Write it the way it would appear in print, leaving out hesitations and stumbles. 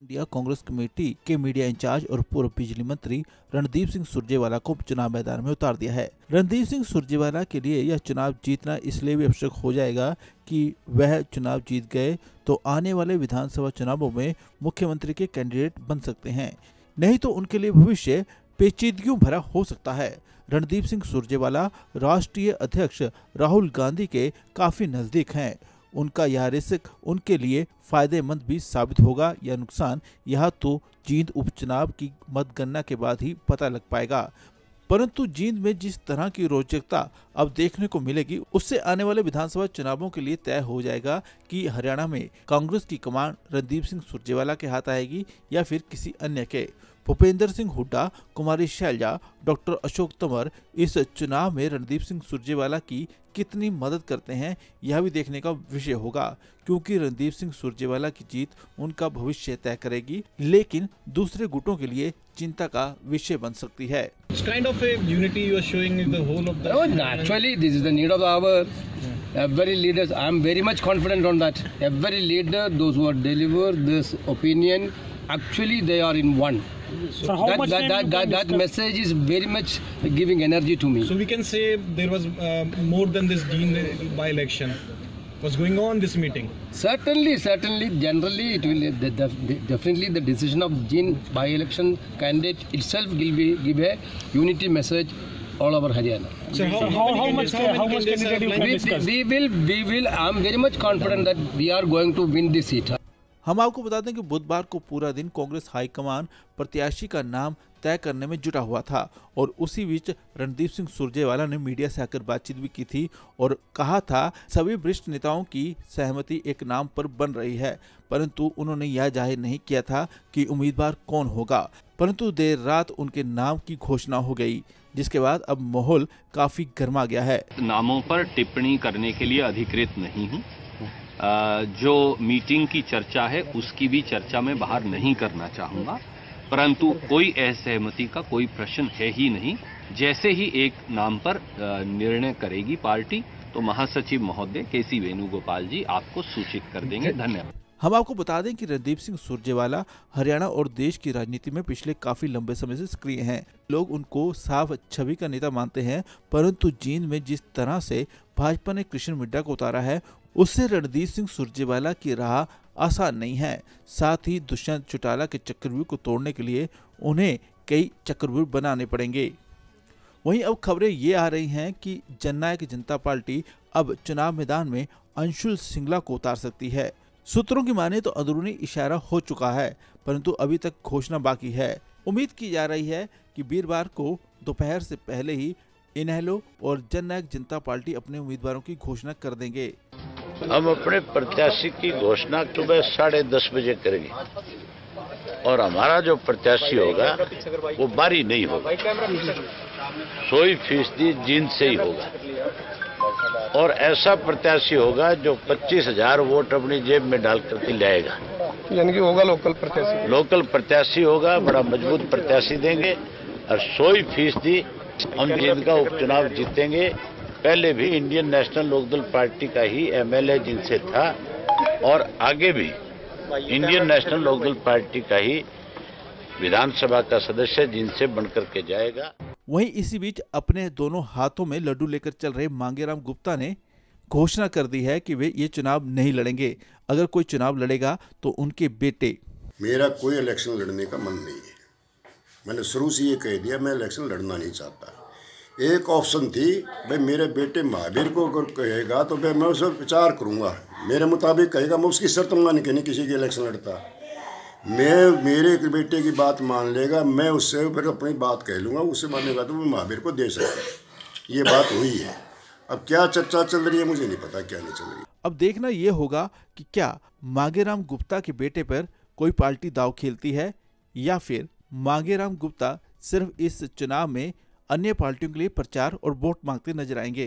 India Congress committee के media in charge और पूर्व बिजली मंत्री रणदीप सिंह सुरजेवाला को चुनाव मैदान में उतार दिया है। रणदीप सिंह सुरजेवाला के लिए यह चुनाव जीतना इसलिए भी आवश्यक हो जाएगा कि वह चुनाव जीत गए तो आने वाले विधानसभा चुनावों में मुख्यमंत्री के कैंडिडेट बन सकते हैं, नहीं तो उनके लिए भविष्य पेचीदगियों भरा हो सकता है। रणदीप सिंह सुरजेवाला राष्ट्रीय अध्यक्ष राहुल गांधी के काफी नजदीक हैं। उनका यह रिस्क उनके लिए फायदेमंद भी साबित होगा या नुकसान, यह तो जींद उपचुनाव की मतगणना के बाद ही पता लग पाएगा। परंतु जींद में जिस तरह की रोचकता अब देखने को मिलेगी, उससे आने वाले विधानसभा चुनावों के लिए तय हो जाएगा कि हरियाणा में कांग्रेस की कमान रणदीप सिंह सुरजेवाला के हाथ आएगी या फिर किसी अन्य के। भूपेंद्र सिंह हुड्डा, कुमारी शैलजा, डॉक्टर अशोक तंवर इस चुनाव में रणदीप सिंह सुरजेवाला की कितनी मदद करते हैं, यह भी देखने का विषय होगा, क्योंकि रणदीप सिंह सुरजेवाला की जीत उनका भविष्य तय करेगी, लेकिन दूसरे गुटों के लिए चिंता का विषय बन सकती है। Every leaders, I am very much confident on that. Every leader, those who deliver this opinion, actually they are in one. So how much that message is very much giving energy to me. So we can say there was more than this Dean by-election was going on this meeting. Certainly, generally it will definitely the decision of Dean by-election candidate itself will give a unity message all over Haryana. So how much candidate you can discuss? We will. I am very much confident that we are going to win this seat. हम आपको बता दें कि बुधवार को पूरा दिन Congress high command प्रत्याशी का नाम तय करने में जुटा हुआ था और उसी बीच रणदीप सिंह सुरजेवाला ने मीडिया से आकर बातचीत भी की थी और कहा था सभी वरिष्ठ नेताओं की सहमति एक नाम पर बन रही है, परंतु उन्होंने यह जाहिर नहीं किया था कि उम्मीदवार कौन होगा। परंतु देर रात उनके नाम की घोषणा हो गई, जिसके बाद अब माहौल काफी गर्मा गया है। नामों पर टिप्पणी करने के लिए अधिकृत नहीं हूँ। जो मीटिंग की चर्चा है उसकी भी चर्चा में बाहर नहीं करना चाहूंगा, परंतु कोई असहमति का कोई प्रश्न है ही नहीं। जैसे ही एक नाम पर निर्णय करेगी पार्टी तो महासचिव महोदय केसी वेणुगोपाल जी आपको सूचित कर देंगे। धन्यवाद। हम आपको बता दें कि रणदीप सिंह सुरजेवाला हरियाणा और देश की राजनीति में पिछले काफी लंबे समय से सक्रिय हैं। लोग उनको साफ छवि का नेता मानते हैं, परंतु जींद में जिस तरह से भाजपा ने कृष्ण मिड्डा को उतारा है, उससे रणदीप सिंह सुरजेवाला की राह आसान नहीं है। साथ ही दुष्यंत चौटाला के चक्रव्यूह को तोड़ने के लिए उन्हें कई चक्रव्यूह बनाने पड़ेंगे। वहीं अब खबरें ये आ रही हैं कि जननायक जनता पार्टी अब चुनाव मैदान में अंशुल सिंगला को उतार सकती है। सूत्रों की माने तो अंदरूनी इशारा हो चुका है, परंतु अभी तक घोषणा बाकी है। उम्मीद की जा रही है कि वीरवार को दोपहर से पहले ही इनेलो और जननायक जनता पार्टी अपने उम्मीदवारों की घोषणा कर देंगे। हम अपने प्रत्याशी की घोषणा सुबह 10:30 बजे करेंगे और हमारा जो प्रत्याशी होगा वो बारी नहीं होगा, 100% जींद से ही होगा और ऐसा प्रत्याशी होगा जो 25,000 वोट अपनी जेब में डाल करके लाएगा, यानी कि होगा लोकल प्रत्याशी होगा। बड़ा मजबूत प्रत्याशी देंगे और 100% हम जींद का उपचुनाव जीतेंगे। पहले भी इंडियन नेशनल लोकदल पार्टी का ही एमएलए जिनसे था और आगे भी इंडियन नेशनल लोकदल पार्टी का ही विधानसभा का सदस्य जिनसे बनकर के जाएगा। वहीं इसी बीच अपने दोनों हाथों में लड्डू लेकर चल रहे मांगेराम गुप्ता ने घोषणा कर दी है कि वे ये चुनाव नहीं लड़ेंगे। अगर कोई चुनाव लड़ेगा तो उनके बेटे। मेरा कोई इलेक्शन लड़ने का मन नहीं है। मैंने शुरू से ये कह दिया मैं इलेक्शन लड़ना नहीं चाहता। एक ऑप्शन थी भाई मेरे बेटे महावीर को अगर कहेगा तो मैं उसे विचार करूँगा, मेरे मुताबिक कहेगा मैं उसकी शर्त मान के नहीं किसी की इलेक्शन लड़ता। मैं मेरे बेटे की बात मान लेगा, मैं उससे फिर अपनी बात कह लूँगा, उससे मानेगा तो मैं महावीर को दे सकता। ये बात हुई है। अब क्या चर्चा चल रही है मुझे नहीं पता, क्या नहीं चल रही। अब देखना ये होगा कि क्या मांगेराम गुप्ता के बेटे पर कोई पार्टी दांव खेलती है या फिर मांगेराम गुप्ता सिर्फ इस चुनाव में अन्य पार्टियों के लिए प्रचार और वोट मांगते नजर आएंगे।